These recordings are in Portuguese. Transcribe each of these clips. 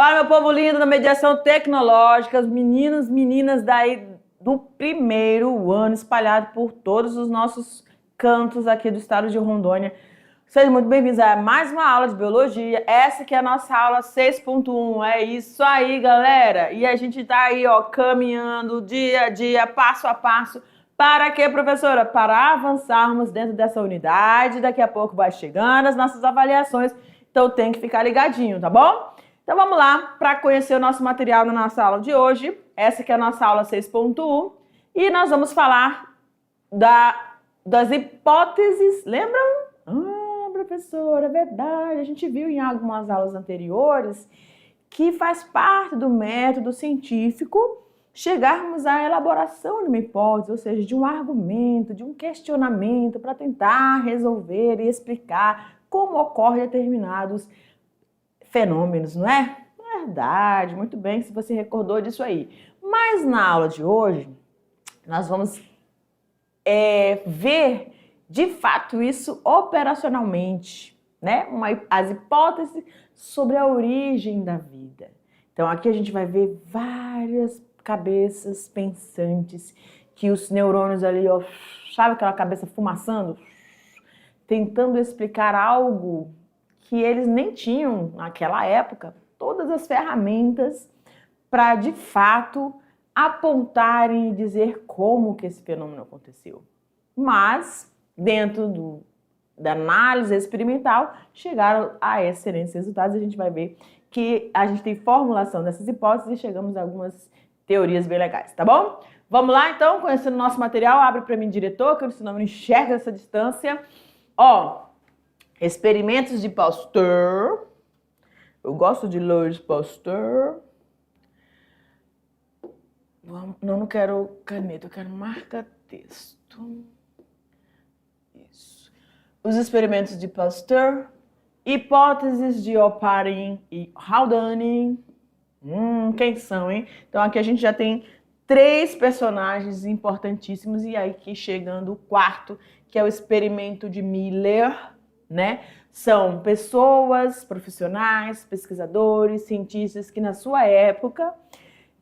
Fala, meu povo lindo da mediação tecnológica, os meninos, meninas daí do primeiro ano, espalhado por todos os nossos cantos aqui do estado de Rondônia. Sejam muito bem-vindos a mais uma aula de biologia. Essa que é a nossa aula 6.1. É isso aí, galera. E a gente tá aí, ó, caminhando dia a dia, passo a passo. Para quê, professora? Para avançarmos dentro dessa unidade. Daqui a pouco vai chegando as nossas avaliações. Então tem que ficar ligadinho, tá bom? Então vamos lá para conhecer o nosso material na nossa aula de hoje. Essa que é a nossa aula 6.1 e nós vamos falar das hipóteses, lembram? Professora, é verdade, a gente viu em algumas aulas anteriores que faz parte do método científico chegarmos à elaboração de uma hipótese, ou seja, de um argumento, de um questionamento para tentar resolver e explicar como ocorrem determinados fenômenos, não é? Verdade, muito bem, se você recordou disso aí. Mas na aula de hoje, nós vamos ver de fato isso operacionalmente, né? As hipóteses sobre a origem da vida. Então aqui a gente vai ver várias cabeças pensantes, que os neurônios ali, ó, sabe aquela cabeça fumaçando? Tentando explicar algo que eles nem tinham naquela época, todas as ferramentas para, de fato, apontarem e dizer como que esse fenômeno aconteceu. Mas, dentro da análise experimental, chegaram a excelentes resultados. A gente vai ver que a gente tem formulação dessas hipóteses e chegamos a algumas teorias bem legais, tá bom? Vamos lá, então, conhecendo o nosso material. Abre para mim, diretor, que eu senão não enxerga essa distância. Ó, experimentos de Pasteur. Eu gosto de Louis Pasteur. Não quero caneta, eu quero marca-texto. Isso. Os experimentos de Pasteur. Hipóteses de Oparin e Haldane. Quem são, hein? Então aqui a gente já tem 3 personagens importantíssimos e aí aqui chegando o quarto, que é o experimento de Miller, né? São pessoas, profissionais, pesquisadores, cientistas que na sua época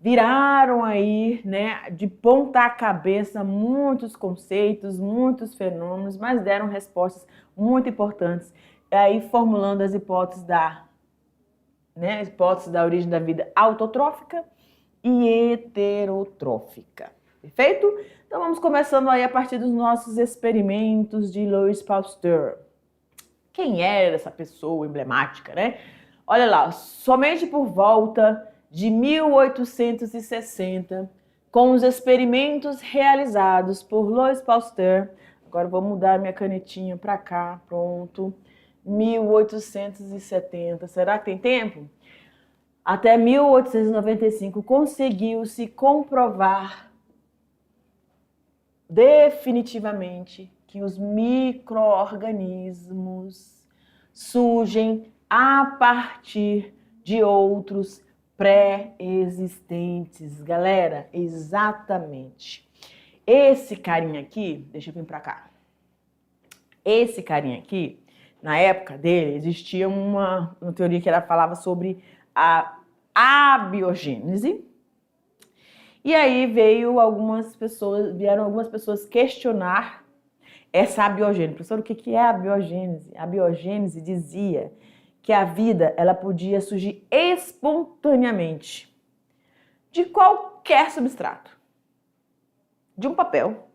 viraram aí, né, de ponta cabeça muitos conceitos, muitos fenômenos, mas deram respostas muito importantes, aí formulando as hipóteses da origem da vida autotrófica e heterotrófica. Perfeito? Então vamos começando aí a partir dos nossos experimentos de Louis Pasteur. Quem era essa pessoa emblemática, né? Olha lá, somente por volta de 1860, com os experimentos realizados por Louis Pasteur, agora vou mudar minha canetinha para cá, pronto, 1870, será que tem tempo? Até 1895 conseguiu-se comprovar definitivamente que os micro-organismos surgem a partir de outros pré-existentes. Galera, exatamente. Esse carinha aqui, deixa eu vir para cá. Esse carinha aqui, na época dele, existia uma teoria que ela falava sobre a abiogênese. E aí vieram algumas pessoas questionar essa abiogênese. Professor, o que é a abiogênese? A abiogênese dizia que a vida ela podia surgir espontaneamente de qualquer substrato. De um papel,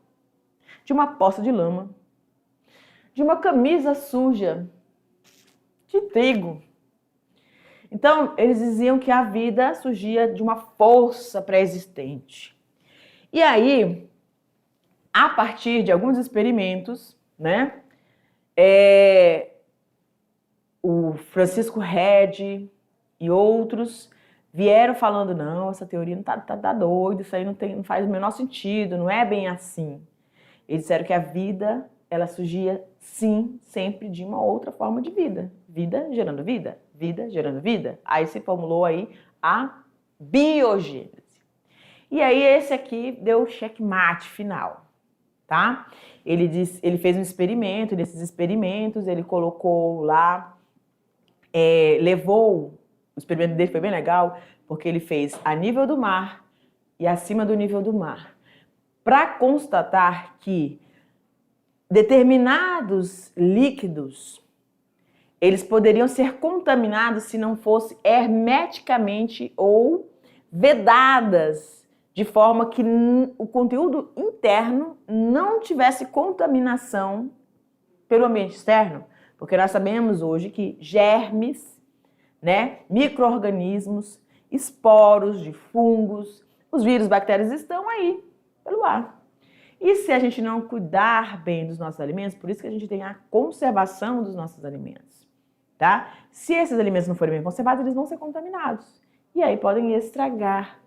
de uma poça de lama, de uma camisa suja, de trigo. Então, eles diziam que a vida surgia de uma força pré-existente. E aí, a partir de alguns experimentos, né, o Francisco Redi e outros vieram falando, não, essa teoria não tá doido, isso aí não faz o menor sentido, não é bem assim. Eles disseram que a vida, ela surgia, sim, sempre de uma outra forma de vida. Vida gerando vida, vida gerando vida. Aí se formulou aí a biogênese. E aí esse aqui deu o checkmate final, tá? Ele fez um experimento, nesses experimentos ele colocou lá, levou O experimento dele foi bem legal, porque ele fez a nível do mar e acima do nível do mar, para constatar que determinados líquidos, eles poderiam ser contaminados se não fosse hermeticamente ou vedadas, de forma que o conteúdo interno não tivesse contaminação pelo ambiente externo, porque nós sabemos hoje que germes, né, micro-organismos, esporos de fungos, os vírus, bactérias estão aí pelo ar. E se a gente não cuidar bem dos nossos alimentos, por isso que a gente tem a conservação dos nossos alimentos, tá? Se esses alimentos não forem bem conservados, eles vão ser contaminados. E aí podem estragar,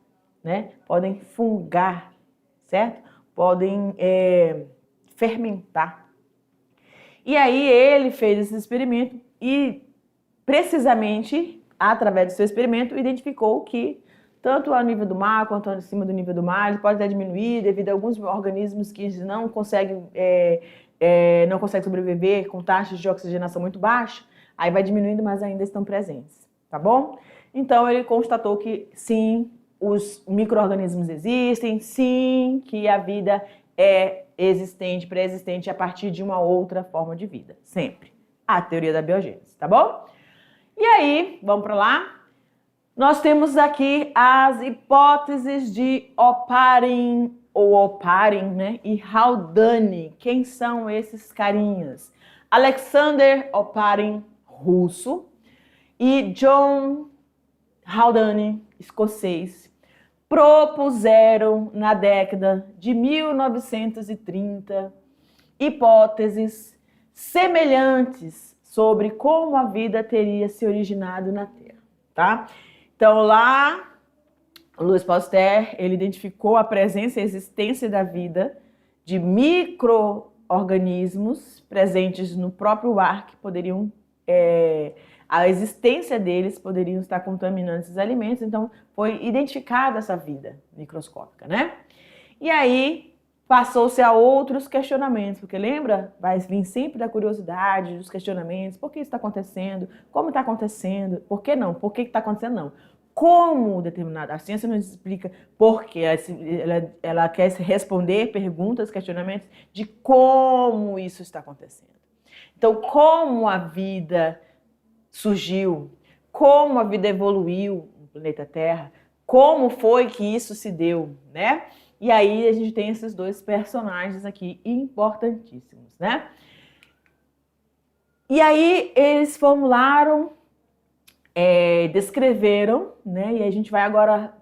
né? Podem fungar, certo? Podem fermentar. E aí ele fez esse experimento e, precisamente, através do seu experimento, identificou que tanto ao nível do mar quanto acima do nível do mar, ele pode até diminuir devido a alguns organismos que não conseguem sobreviver com taxas de oxigenação muito baixas, aí vai diminuindo, mas ainda estão presentes, tá bom? Então ele constatou que sim, os micro-organismos existem, sim, que a vida é existente, pré-existente a partir de uma outra forma de vida, sempre. A teoria da biogênese, tá bom? E aí, vamos para lá? Nós temos aqui as hipóteses de Oparin, né, e Haldane. Quem são esses carinhas? Alexander Oparin, russo, e John Haldane, escocês, propuseram na década de 1930 hipóteses semelhantes sobre como a vida teria se originado na Terra, tá? Então lá, Louis Pasteur, ele identificou a presença e a existência da vida de micro-organismos presentes no próprio ar que poderiam, a existência deles poderiam estar contaminando esses alimentos, então foi identificada essa vida microscópica, né? E aí passou-se a outros questionamentos, porque lembra? Vai vir sempre da curiosidade, dos questionamentos, por que isso está acontecendo, como está acontecendo, por que não, por que está acontecendo não. Como determinada, a ciência nos explica por quê, ela quer responder perguntas, questionamentos de como isso está acontecendo. Então, como a vida surgiu, como a vida evoluiu no planeta Terra, como foi que isso se deu, né? E aí a gente tem esses dois personagens aqui importantíssimos, né? E aí eles formularam, descreveram, né? E a gente vai agora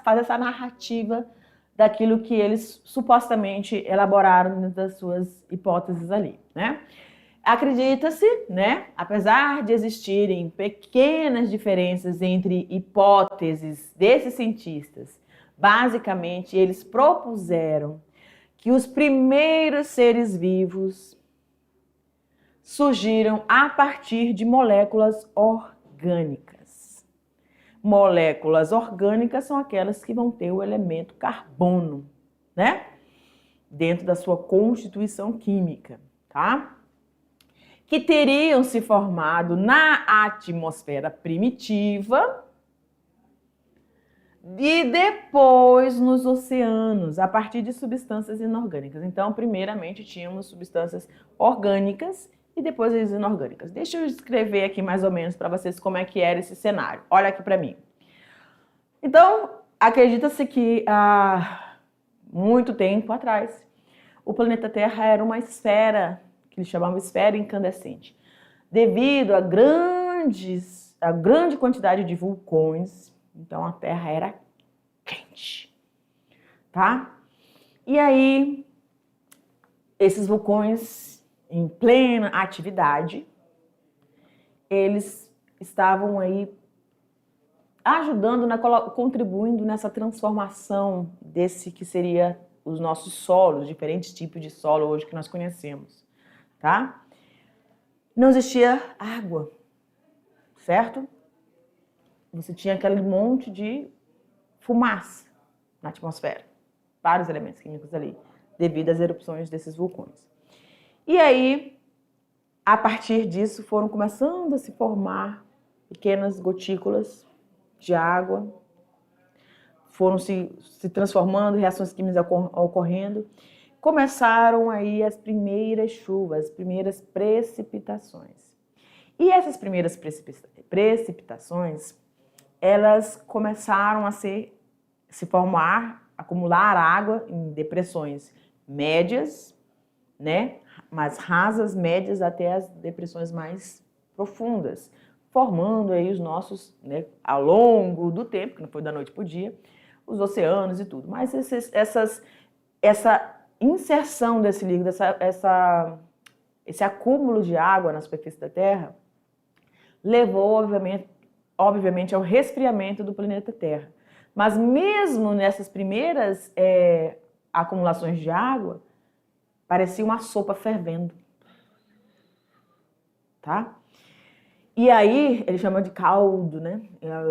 fazer essa narrativa daquilo que eles supostamente elaboraram dentro das suas hipóteses ali, né? Acredita-se, né, apesar de existirem pequenas diferenças entre hipóteses desses cientistas, basicamente eles propuseram que os primeiros seres vivos surgiram a partir de moléculas orgânicas. Moléculas orgânicas são aquelas que vão ter o elemento carbono, né, dentro da sua constituição química, tá? Que teriam se formado na atmosfera primitiva e depois nos oceanos, a partir de substâncias inorgânicas. Então, primeiramente, tínhamos substâncias orgânicas e depois as inorgânicas. Deixa eu escrever aqui mais ou menos para vocês como é que era esse cenário. Olha aqui para mim. Então, acredita-se que há muito tempo atrás, o planeta Terra era uma esfera que eles chamavam esfera incandescente, devido a grande quantidade de vulcões. Então a Terra era quente, tá? E aí esses vulcões em plena atividade, eles estavam aí ajudando, contribuindo nessa transformação desse que seria os nossos solos, diferentes tipos de solo hoje que nós conhecemos. Tá? Não existia água, certo? Você tinha aquele monte de fumaça na atmosfera, vários elementos químicos ali, devido às erupções desses vulcões. E aí, a partir disso, foram começando a se formar pequenas gotículas de água foram se transformando, reações químicas ocorrendo. Começaram aí as primeiras chuvas, as primeiras precipitações. E essas primeiras precipitações, elas começaram a se formar, acumular água em depressões médias, né? Mais rasas, médias, até as depressões mais profundas, formando aí os nossos, né, ao longo do tempo, que não foi da noite para o dia, os oceanos e tudo. Mas essa inserção desse líquido, esse acúmulo de água na superfície da Terra, levou, obviamente, ao resfriamento do planeta Terra. Mas mesmo nessas primeiras acumulações de água, parecia uma sopa fervendo, tá? E aí, ele chama de caldo, né?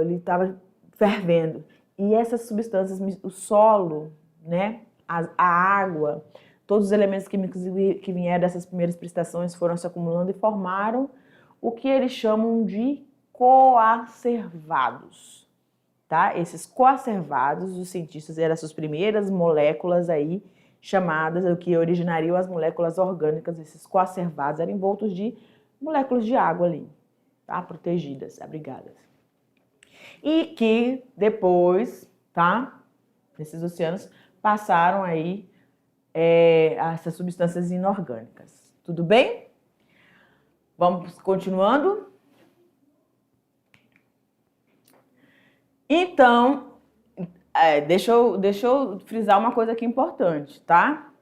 Ele estava fervendo. E essas substâncias, o solo, né? A água, todos os elementos químicos que vieram dessas primeiras precipitações foram se acumulando e formaram o que eles chamam de coacervados, tá? Esses coacervados, os cientistas, eram essas primeiras moléculas aí, chamadas, o que originariam as moléculas orgânicas. Esses coacervados eram envoltos de moléculas de água ali, tá? Protegidas, abrigadas. E que depois, tá? Nesses oceanos, passaram aí essas substâncias inorgânicas. Tudo bem? Vamos continuando? Então, deixa eu frisar uma coisa aqui importante, tá?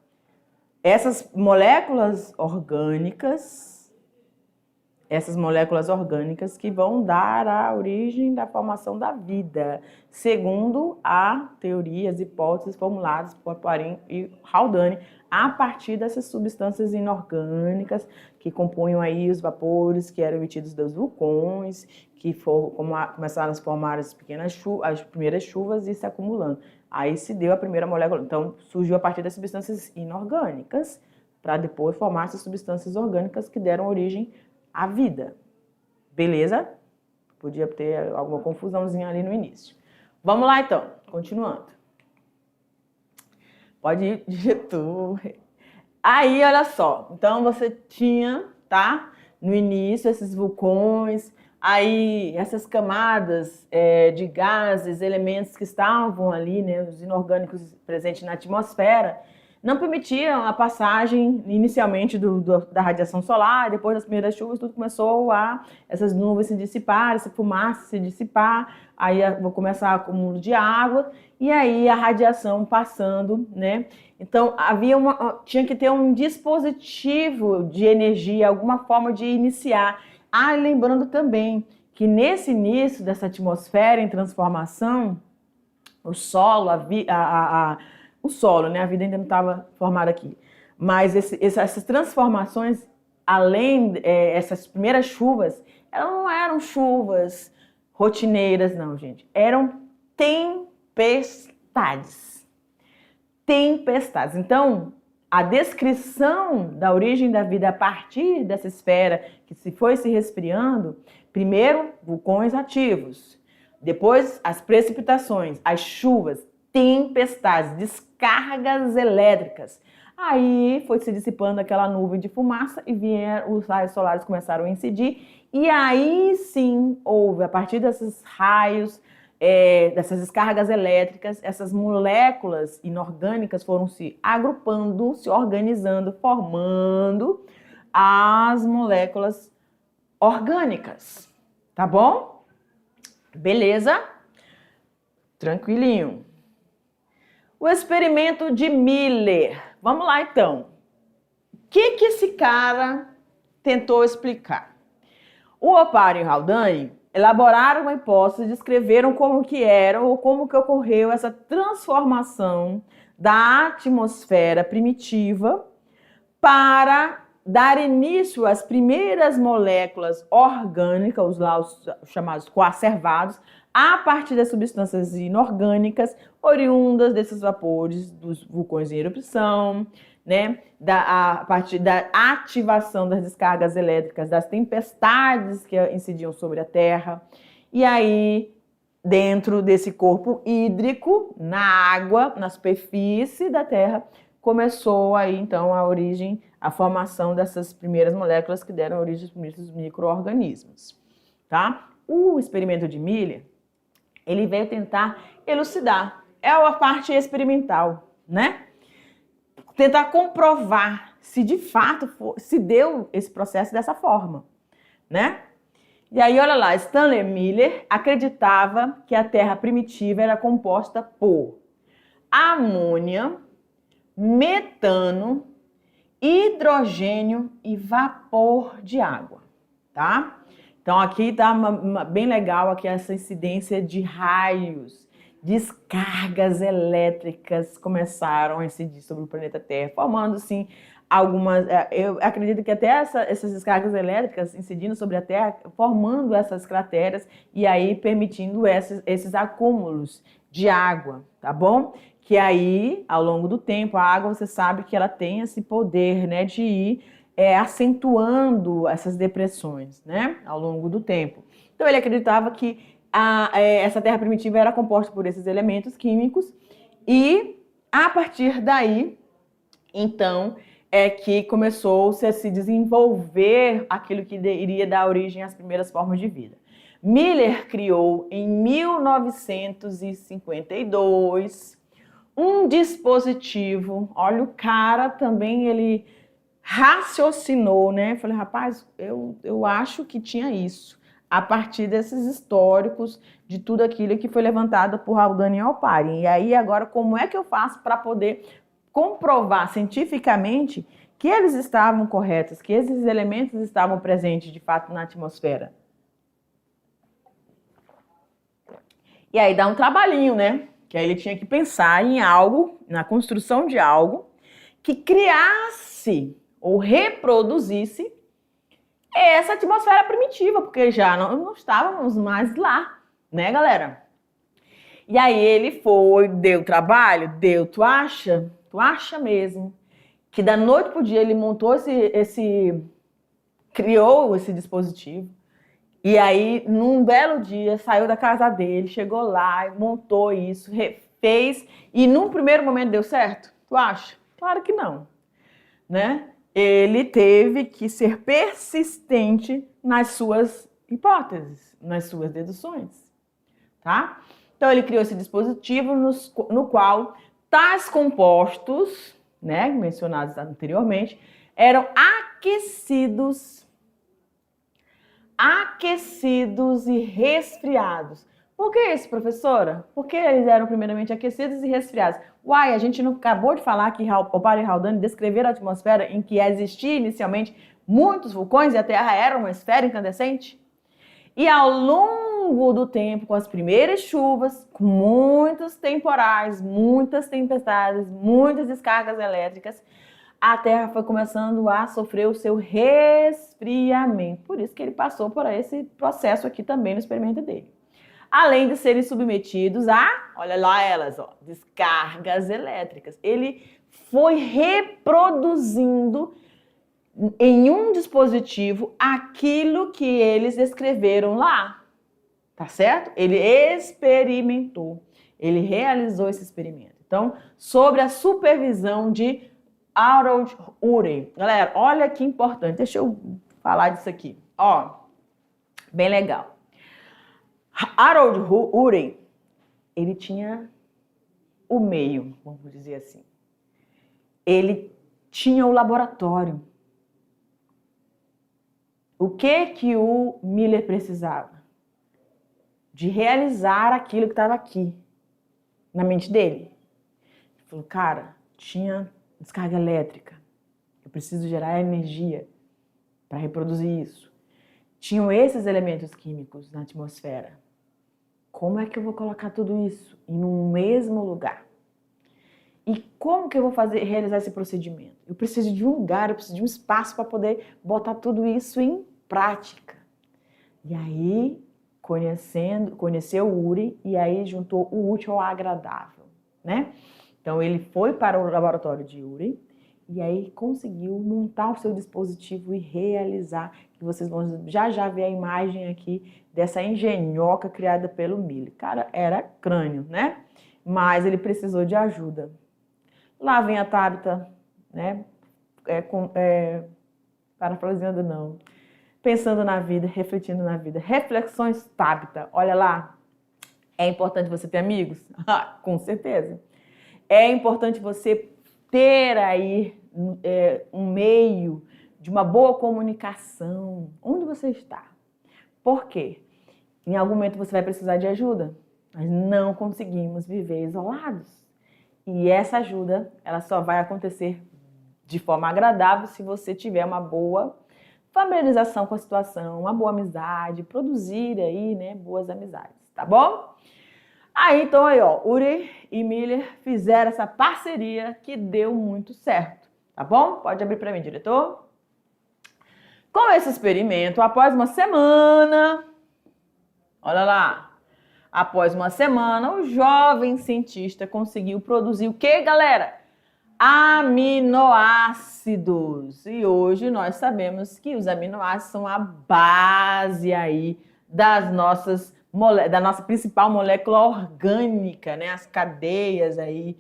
Essas moléculas orgânicas que vão dar a origem da formação da vida, segundo a teoria, as hipóteses formuladas por Poiarin e Haldane, a partir dessas substâncias inorgânicas que compunham aí os vapores que eram emitidos dos vulcões, que começaram a se formar as primeiras chuvas e se acumulando. Aí se deu a primeira molécula. Então, surgiu a partir das substâncias inorgânicas, para depois formar essas substâncias orgânicas que deram origem à vida. Beleza? Podia ter alguma confusãozinha ali no início. Vamos lá, então. Continuando. Pode ir, diretor. Aí, olha só. Então, você tinha, tá? No início, esses vulcões, aí essas camadas de gases, elementos que estavam ali, né? Os inorgânicos presentes na atmosfera, não permitiam a passagem inicialmente da radiação solar. Depois das primeiras chuvas, tudo começou essas nuvens se dissipar, essa fumaça se dissipar, aí vou começar o acúmulo de água, e aí a radiação passando, né? Então, tinha que ter um dispositivo de energia, alguma forma de iniciar. Lembrando também que nesse início dessa atmosfera em transformação, o solo, o solo, né? A vida ainda não estava formada aqui. Mas essas transformações, além essas primeiras chuvas, elas não eram chuvas rotineiras, não, gente. Eram tempestades. Tempestades. Então, a descrição da origem da vida a partir dessa esfera que se foi se resfriando, primeiro, vulcões ativos, depois as precipitações, as chuvas, tempestades, descargas elétricas. Aí foi se dissipando aquela nuvem de fumaça e os raios solares começaram a incidir. E aí sim houve, a partir desses raios, dessas descargas elétricas, essas moléculas inorgânicas foram se agrupando, se organizando, formando as moléculas orgânicas. Tá bom? Beleza? Tranquilinho. O experimento de Miller. Vamos lá, então. O que esse cara tentou explicar? O Poiarin e o Haldane elaboraram uma hipótese, descreveram como que era ou como que ocorreu essa transformação da atmosfera primitiva para dar início às primeiras moléculas orgânicas, os chamados coacervados, a partir das substâncias inorgânicas oriundas desses vapores dos vulcões em erupção, né, a partir da ativação das descargas elétricas, das tempestades que incidiam sobre a Terra. E aí, dentro desse corpo hídrico, na água, na superfície da Terra, começou aí, então, a formação dessas primeiras moléculas que deram origem aos primeiros micro-organismos, tá? O experimento de Miller, ele veio tentar elucidar, é a parte experimental, né? Tentar comprovar se de fato se deu esse processo dessa forma, né? E aí, olha lá, Stanley Miller acreditava que a Terra primitiva era composta por amônia, metano, hidrogênio e vapor de água, tá? Então aqui tá bem legal aqui essa incidência de raios, descargas elétricas começaram a incidir sobre o planeta Terra, formando sim algumas, eu acredito que até essas descargas elétricas incidindo sobre a Terra, formando essas crateras e aí permitindo esses acúmulos de água, tá bom? Que aí, ao longo do tempo, a água, você sabe que ela tem esse poder, né, de ir acentuando essas depressões, né, ao longo do tempo. Então, ele acreditava que essa Terra primitiva era composta por esses elementos químicos e, a partir daí, então, é que começou-se a se desenvolver aquilo que iria dar origem às primeiras formas de vida. Miller criou, em 1952, um dispositivo. Olha, o cara também, ele raciocinou, né? Falei, rapaz, eu acho que tinha isso. A partir desses históricos, de tudo aquilo que foi levantado por Haldane e Alpari. E aí, agora, como é que eu faço para poder comprovar cientificamente que eles estavam corretos, que esses elementos estavam presentes, de fato, na atmosfera? E aí dá um trabalhinho, né? Que aí ele tinha que pensar em algo, na construção de algo, que criasse ou reproduzisse essa atmosfera primitiva, porque já não estávamos mais lá, né, galera? E aí ele deu trabalho, tu acha? Tu acha mesmo que da noite pro dia ele montou criou esse dispositivo? E aí, num belo dia, saiu da casa dele, chegou lá, montou isso, fez, e num primeiro momento deu certo? Tu acha? Claro que não, né? Ele teve que ser persistente nas suas hipóteses, nas suas deduções, tá? Então, ele criou esse dispositivo no qual tais compostos, né, mencionados anteriormente, eram aquecidos e resfriados. Por que isso, professora? Porque eles eram primeiramente aquecidos e resfriados. Uai, a gente não acabou de falar que Alpari e Haldane descreveram a atmosfera em que existia inicialmente muitos vulcões e a Terra era uma esfera incandescente? E ao longo do tempo, com as primeiras chuvas, com muitos temporais, muitas tempestades, muitas descargas elétricas, a Terra foi começando a sofrer o seu resfriamento. Por isso que ele passou por esse processo aqui também no experimento dele. Além de serem submetidos a, olha lá elas, ó, descargas elétricas. Ele foi reproduzindo em um dispositivo aquilo que eles escreveram lá, tá certo? Ele experimentou, ele realizou esse experimento. Então, sobre a supervisão de Harold Urey. Galera, olha que importante. Deixa eu falar disso aqui. Ó, bem legal. Harold Urey, ele tinha o meio, vamos dizer assim. Ele tinha o laboratório. O que o Miller precisava? De realizar aquilo que estava aqui, na mente dele. Ele falou, cara, tinha descarga elétrica. Eu preciso gerar energia para reproduzir isso. Tinham esses elementos químicos na atmosfera. Como é que eu vou colocar tudo isso em um mesmo lugar? E como que eu vou realizar esse procedimento? Eu preciso de um lugar, eu preciso de um espaço para poder botar tudo isso em prática. E aí, conheceu o Urey e aí juntou o útil ao agradável, né? Então, ele foi para o laboratório de Urey E aí conseguiu montar o seu dispositivo e realizar, que vocês vão já ver a imagem aqui dessa engenhoca criada pelo Miller. Cara, era crânio, né? Mas ele precisou de ajuda. Lá vem a Tabita, né? Parafraseando não. Pensando na vida, refletindo na vida. Reflexões Tabita. Olha lá. É importante você ter amigos? Com certeza. É importante você ter aí um meio de uma boa comunicação. Onde você está? Por quê? Em algum momento você vai precisar de ajuda. Nós não conseguimos viver isolados. E essa ajuda, ela só vai acontecer de forma agradável se você tiver uma boa familiarização com a situação, uma boa amizade, produzir aí, né, boas amizades, tá bom? Aí, então, aí, ó, Uri e Miller fizeram essa parceria que deu muito certo, tá bom? Pode abrir para mim, diretor. Com esse experimento, após uma semana, olha lá, após uma semana, o jovem cientista conseguiu produzir o que, galera? Aminoácidos. E hoje nós sabemos que os aminoácidos são a base aí da nossa principal molécula orgânica, né? As cadeias aí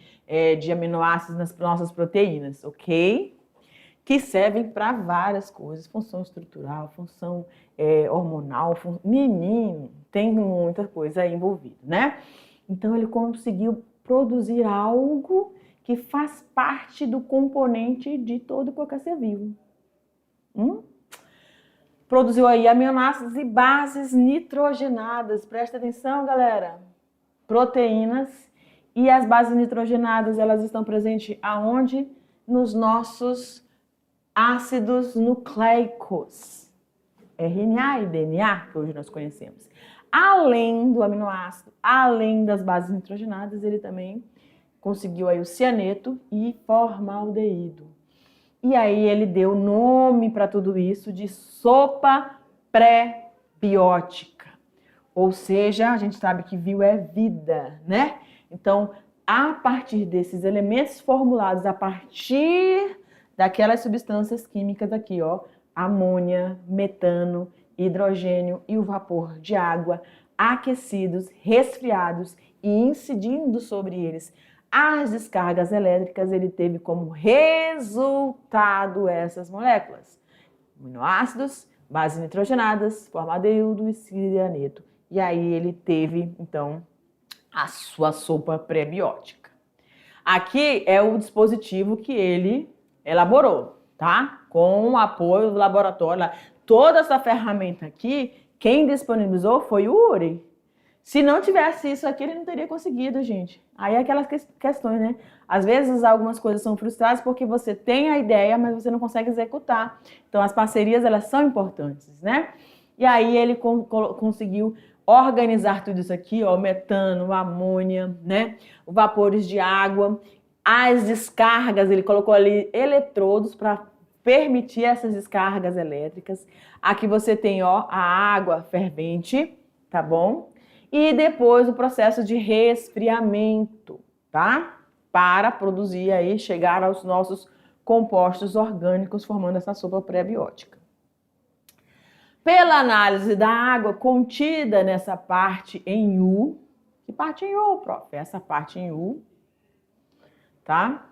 de aminoácidos nas nossas proteínas, ok? Que servem para várias coisas, função estrutural, função hormonal, menino, tem muita coisa aí envolvida, né? Então ele conseguiu produzir algo que faz parte do componente de todo qualquer ser vivo. Produziu aí aminoácidos e bases nitrogenadas. Presta atenção, galera. Proteínas e as bases nitrogenadas, elas estão presentes aonde? Nos nossos ácidos nucleicos. RNA e DNA, que hoje nós conhecemos. Além do aminoácido, além das bases nitrogenadas, ele também conseguiu aí o cianeto e formaldeído. E aí ele deu nome para tudo isso de sopa pré-biótica. Ou seja, a gente sabe que viu é vida, né? Então, a partir desses elementos formulados, a partir daquelas substâncias químicas aqui, ó, amônia, metano, hidrogênio e o vapor de água, aquecidos, resfriados e incidindo sobre eles as descargas elétricas, ele teve como resultado essas moléculas. Aminoácidos, bases nitrogenadas, formaldeído e cianeto. E aí ele teve, então, a sua sopa pré-biótica. Aqui é o dispositivo que ele elaborou, tá? Com o apoio do laboratório. Toda essa ferramenta aqui, quem disponibilizou foi o Uri. Se não tivesse isso aqui, ele não teria conseguido, gente. Aí é aquelas questões, né? Às vezes algumas coisas são frustradas porque você tem a ideia, mas você não consegue executar. Então as parcerias, elas são importantes, né? E aí ele conseguiu organizar tudo isso aqui, ó, metano, amônia, né? Vapores de água, as descargas, ele colocou ali eletrodos para permitir essas descargas elétricas. Aqui você tem, ó, a água fervente, tá bom? E depois o processo de resfriamento, tá? Para produzir aí, chegar aos nossos compostos orgânicos formando essa sopa pré-biótica. Pela análise da água contida nessa parte em U, que parte em U, prof? Essa parte em U, tá?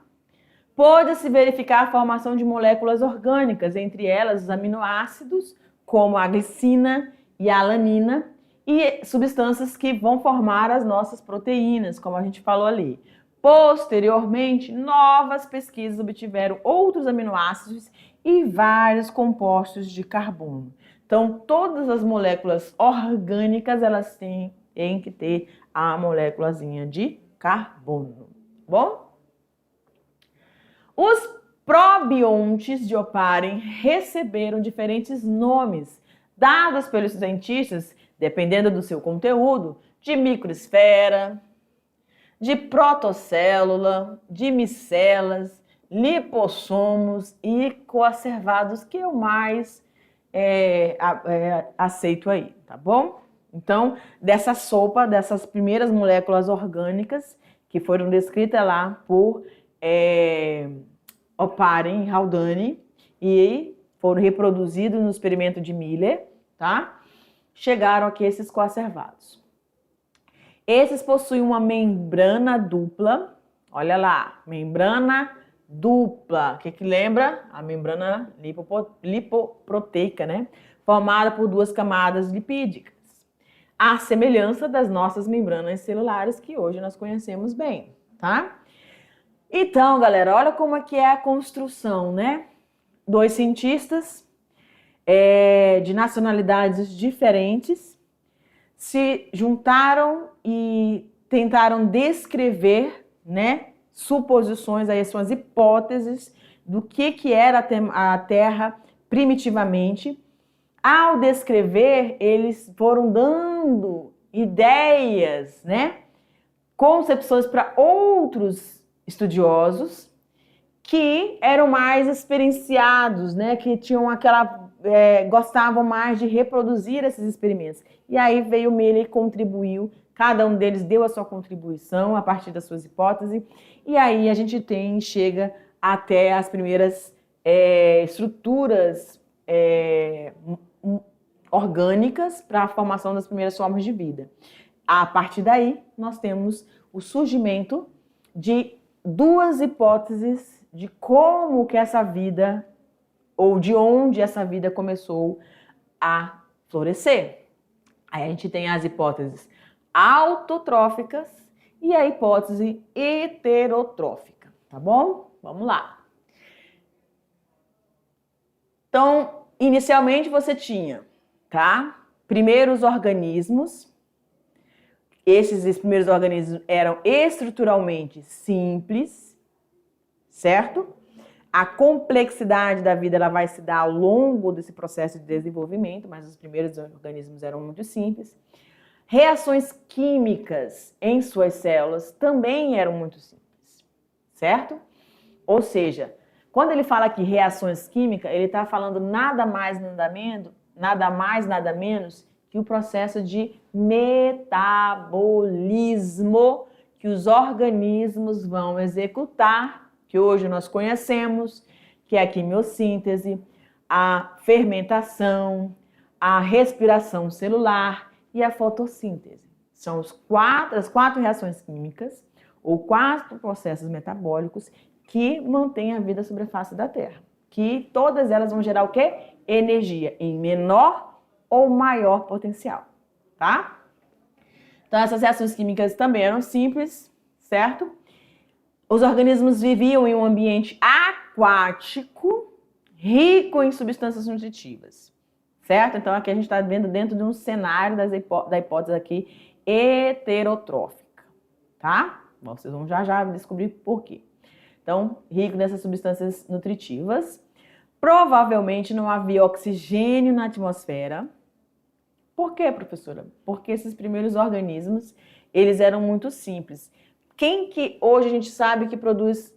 Pôde-se verificar a formação de moléculas orgânicas, entre elas os aminoácidos, como a glicina e a alanina, e substâncias que vão formar as nossas proteínas, como a gente falou ali. Posteriormente, novas pesquisas obtiveram outros aminoácidos e vários compostos de carbono. Então, todas as moléculas orgânicas, elas têm que ter a moléculazinha de carbono, bom? Os probiontes de Oparin receberam diferentes nomes, dados pelos cientistas, dependendo do seu conteúdo, de microesfera, de protocélula, de micelas, lipossomos e coacervados, que eu mais aceito aí, tá bom? Então, dessa sopa, dessas primeiras moléculas orgânicas que foram descritas lá por Oparin e Haldane, e foram reproduzidos no experimento de Miller, tá? Chegaram aqui esses coacervados. Esses possuem uma membrana dupla, olha lá, membrana dupla, o que lembra? A membrana lipoproteica, né? Formada por duas camadas lipídicas, à semelhança das nossas membranas celulares que hoje nós conhecemos bem, tá? Então, galera, olha como é que é a construção, né? Dois cientistas de nacionalidades diferentes se juntaram e tentaram descrever, né, suposições, aí são as hipóteses do que era a Terra primitivamente. Ao descrever, eles foram dando ideias, né, concepções para outros estudiosos que eram mais experienciados, né, que tinham gostavam mais de reproduzir esses experimentos. E aí veio Miller e contribuiu, cada um deles deu a sua contribuição a partir das suas hipóteses, e aí a gente chega até as primeiras estruturas orgânicas para a formação das primeiras formas de vida. A partir daí, nós temos o surgimento de duas hipóteses de como que essa vida, ou de onde essa vida começou a florescer. Aí a gente tem as hipóteses autotróficas e a hipótese heterotrófica, tá bom? Vamos lá. Então, inicialmente você tinha, tá? Primeiros organismos. Esses primeiros organismos eram estruturalmente simples, certo? A complexidade da vida ela vai se dar ao longo desse processo de desenvolvimento, mas os primeiros organismos eram muito simples. Reações químicas em suas células também eram muito simples, certo? Ou seja, quando ele fala aqui reações químicas, ele está falando nada mais, nada menos que o processo de metabolismo que os organismos vão executar, que hoje nós conhecemos, que é a quimiossíntese, a fermentação, a respiração celular e a fotossíntese. São as quatro reações químicas ou 4 processos metabólicos que mantêm a vida sobre a face da Terra. Que todas elas vão gerar o quê? Energia em menor ou maior potencial, tá? Então essas reações químicas também eram simples, certo? Os organismos viviam em um ambiente aquático, rico em substâncias nutritivas, certo? Então aqui a gente está vendo dentro de um cenário da hipótese aqui heterotrófica, tá? Bom, vocês vão já descobrir por quê. Então, rico nessas substâncias nutritivas. Provavelmente não havia oxigênio na atmosfera. Por quê, professora? Porque esses primeiros organismos, eles eram muito simples. Quem que hoje a gente sabe que produz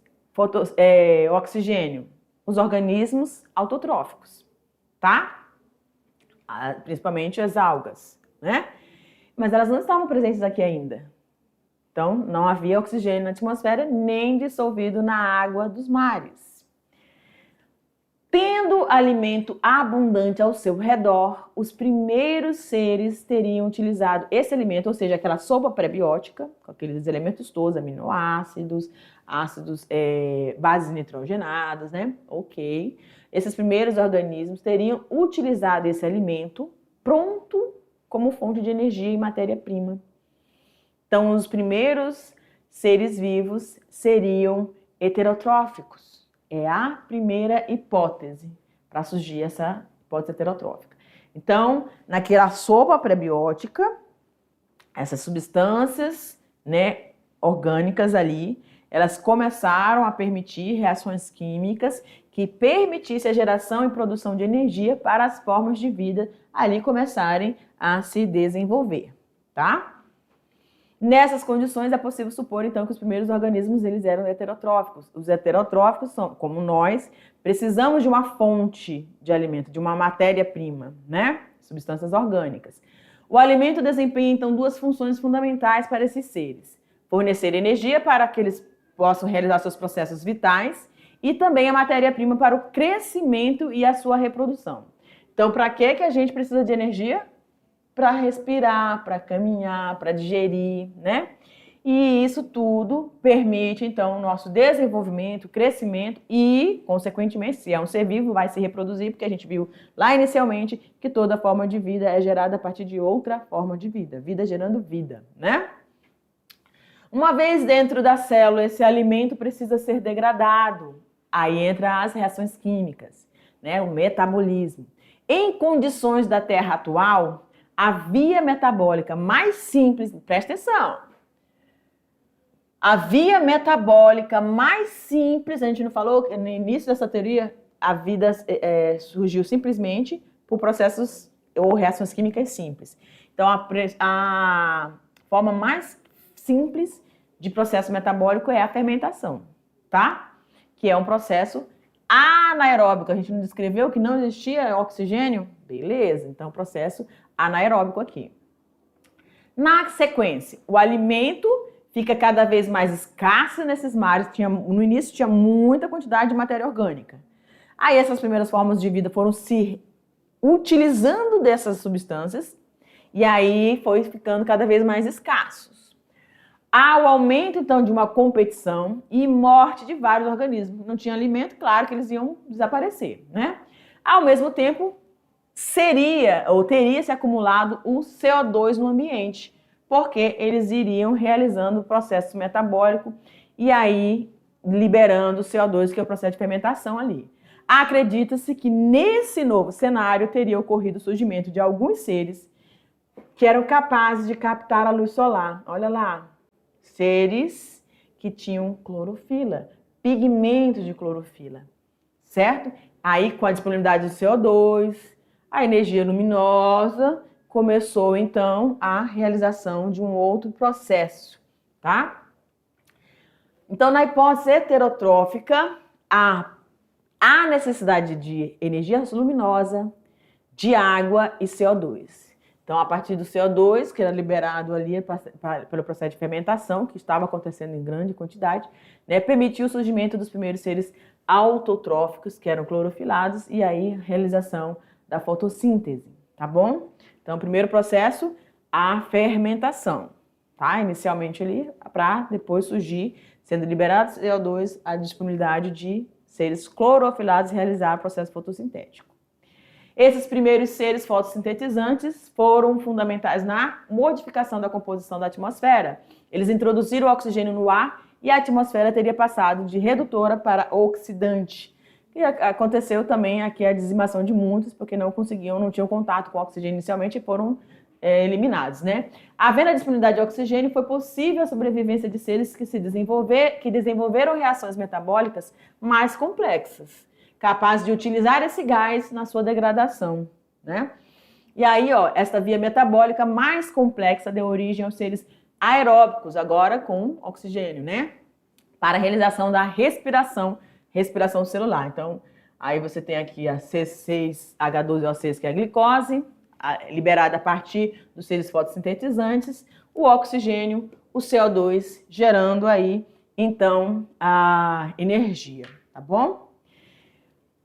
oxigênio? Os organismos autotróficos, tá? Principalmente as algas, né? Mas elas não estavam presentes aqui ainda. Então, não havia oxigênio na atmosfera, nem dissolvido na água dos mares. Tendo alimento abundante ao seu redor, os primeiros seres teriam utilizado esse alimento, ou seja, aquela sopa pré-biótica, com aqueles elementos todos, aminoácidos, bases nitrogenadas, né? Ok. Esses primeiros organismos teriam utilizado esse alimento pronto como fonte de energia e matéria-prima. Então, os primeiros seres vivos seriam heterotróficos. É a primeira hipótese para surgir essa hipótese heterotrófica. Então, naquela sopa pré-biótica, essas substâncias, né, orgânicas ali, elas começaram a permitir reações químicas que permitissem a geração e produção de energia para as formas de vida ali começarem a se desenvolver, tá? Nessas condições, é possível supor, então, que os primeiros organismos eles eram heterotróficos. Os heterotróficos são, como nós, precisamos de uma fonte de alimento, de uma matéria-prima, né? Substâncias orgânicas. O alimento desempenha, então, 2 funções fundamentais para esses seres. Fornecer energia para que eles possam realizar seus processos vitais e também a matéria-prima para o crescimento e a sua reprodução. Então, para que a gente precisa de energia? Para respirar, para caminhar, para digerir, né? E isso tudo permite, então, o nosso desenvolvimento, crescimento e, consequentemente, se é um ser vivo, vai se reproduzir, porque a gente viu lá inicialmente que toda forma de vida é gerada a partir de outra forma de vida. Vida gerando vida, né? Uma vez dentro da célula, esse alimento precisa ser degradado. Aí entra as reações químicas, né? O metabolismo. Em condições da Terra atual, a via metabólica mais simples, presta atenção, a via metabólica mais simples, a gente não falou que no início dessa teoria a vida surgiu simplesmente por processos ou reações químicas simples. Então a forma mais simples de processo metabólico é a fermentação, tá? Que é um processo anaeróbico. A gente não descreveu que não existia oxigênio? Beleza, então processo anaeróbico aqui. Na sequência, o alimento fica cada vez mais escassa nesses mares. No início tinha muita quantidade de matéria orgânica. Aí essas primeiras formas de vida foram se utilizando dessas substâncias e aí foi ficando cada vez mais escassos. Há o aumento, então, de uma competição e morte de vários organismos. Não tinha alimento, claro que eles iam desaparecer, né? Ao mesmo tempo, teria se acumulado o CO2 no ambiente, porque eles iriam realizando o processo metabólico e aí liberando o CO2, que é o processo de fermentação ali. Acredita-se que nesse novo cenário teria ocorrido o surgimento de alguns seres que eram capazes de captar a luz solar. Olha lá, seres que tinham clorofila, pigmentos de clorofila, certo? Aí com a disponibilidade do CO2, a energia luminosa, começou, então, a realização de um outro processo, tá? Então, na hipótese heterotrófica, há necessidade de energia luminosa, de água e CO2. Então, a partir do CO2, que era liberado ali pelo processo de fermentação, que estava acontecendo em grande quantidade, né, permitiu o surgimento dos primeiros seres autotróficos, que eram clorofilados, e aí a realização da fotossíntese, tá bom? Então, o primeiro processo, a fermentação, tá? Inicialmente ali, para depois surgir, sendo liberado CO2, a disponibilidade de seres clorofilados e realizar o processo fotossintético. Esses primeiros seres fotossintetizantes foram fundamentais na modificação da composição da atmosfera. Eles introduziram o oxigênio no ar e a atmosfera teria passado de redutora para oxidante. E aconteceu também aqui a dizimação de muitos, porque não tinham contato com o oxigênio inicialmente e foram eliminados, né? Havendo a disponibilidade de oxigênio, foi possível a sobrevivência de seres que desenvolveram reações metabólicas mais complexas, capazes de utilizar esse gás na sua degradação, né? E aí, ó, esta via metabólica mais complexa deu origem aos seres aeróbicos, agora com oxigênio, né? Para a realização da respiração celular. Então, aí você tem aqui a C6H12O6, que é a glicose, liberada a partir dos seres fotossintetizantes, o oxigênio, o CO2, gerando aí, então, a energia, tá bom?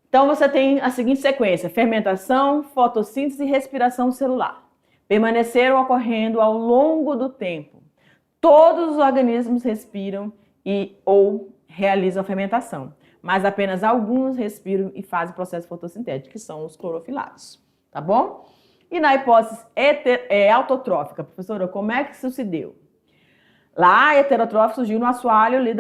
Então, você tem a seguinte sequência: fermentação, fotossíntese e respiração celular. Permaneceram ocorrendo ao longo do tempo. Todos os organismos respiram ou realizam a fermentação, mas apenas alguns respiram e fazem o processo fotossintético, que são os clorofilados, tá bom? E na hipótese autotrófica, professora, como é que isso se deu? Lá, heterotrófico surgiu no assoalho ali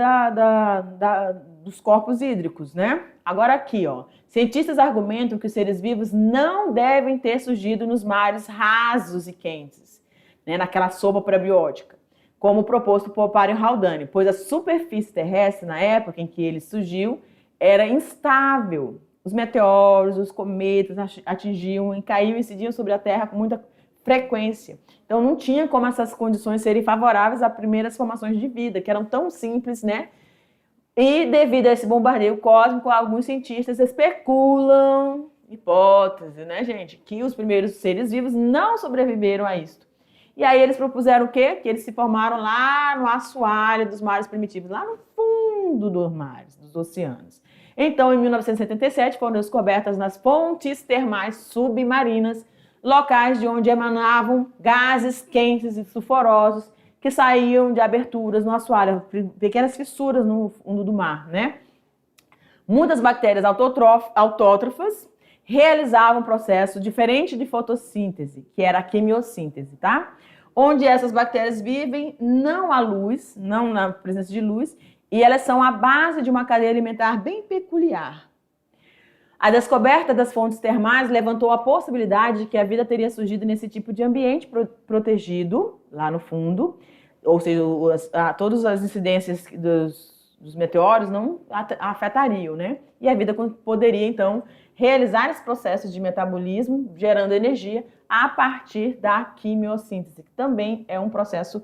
dos corpos hídricos, né? Agora aqui, ó, cientistas argumentam que os seres vivos não devem ter surgido nos mares rasos e quentes, né, naquela sopa prebiótica, como proposto por Opário Haldane, pois a superfície terrestre, na época em que ele surgiu, era instável. Os meteoros, os cometas atingiam e caíam e incidiam sobre a Terra com muita frequência. Então não tinha como essas condições serem favoráveis a primeiras formações de vida, que eram tão simples, né? E devido a esse bombardeio cósmico, alguns cientistas especulam, hipótese, né, gente, que os primeiros seres vivos não sobreviveram a isto. E aí eles propuseram o quê? Que eles se formaram lá no assoalho dos mares primitivos, lá no fundo dos mares, dos oceanos. Então, em 1977, foram descobertas nas fontes termais submarinas locais de onde emanavam gases quentes e sulfurosos que saíam de aberturas no assoalho, pequenas fissuras no fundo do mar, né? Muitas bactérias autótrofas realizavam um processo diferente de fotossíntese, que era a quimiossíntese, tá? Onde essas bactérias vivem não à luz, não na presença de luz, e elas são a base de uma cadeia alimentar bem peculiar. A descoberta das fontes termais levantou a possibilidade de que a vida teria surgido nesse tipo de ambiente protegido, lá no fundo, ou seja, todas as incidências dos meteoros não afetariam, né? E a vida poderia, então, realizar esse processo de metabolismo, gerando energia a partir da quimiossíntese, que também é um processo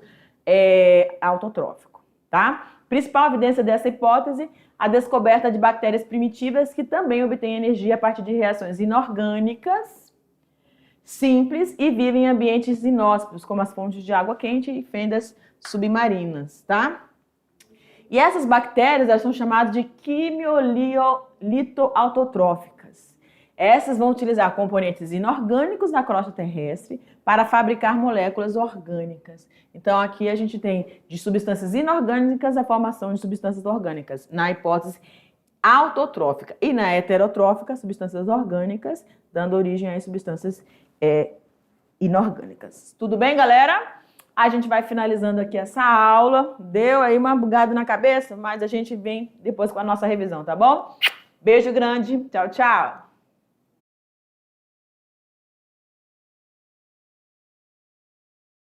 autotrófico, tá? Principal evidência dessa hipótese, a descoberta de bactérias primitivas que também obtêm energia a partir de reações inorgânicas, simples e vivem em ambientes inóspitos, como as fontes de água quente e fendas submarinas, tá? E essas bactérias, elas são chamadas de quimiolito-autotróficas. Essas vão utilizar componentes inorgânicos da crosta terrestre para fabricar moléculas orgânicas. Então, aqui a gente tem de substâncias inorgânicas a formação de substâncias orgânicas, na hipótese autotrófica. E na heterotrófica, substâncias orgânicas, dando origem a substâncias inorgânicas. Tudo bem, galera? A gente vai finalizando aqui essa aula. Deu aí uma bugada na cabeça, mas a gente vem depois com a nossa revisão, tá bom? Beijo grande. Tchau, tchau.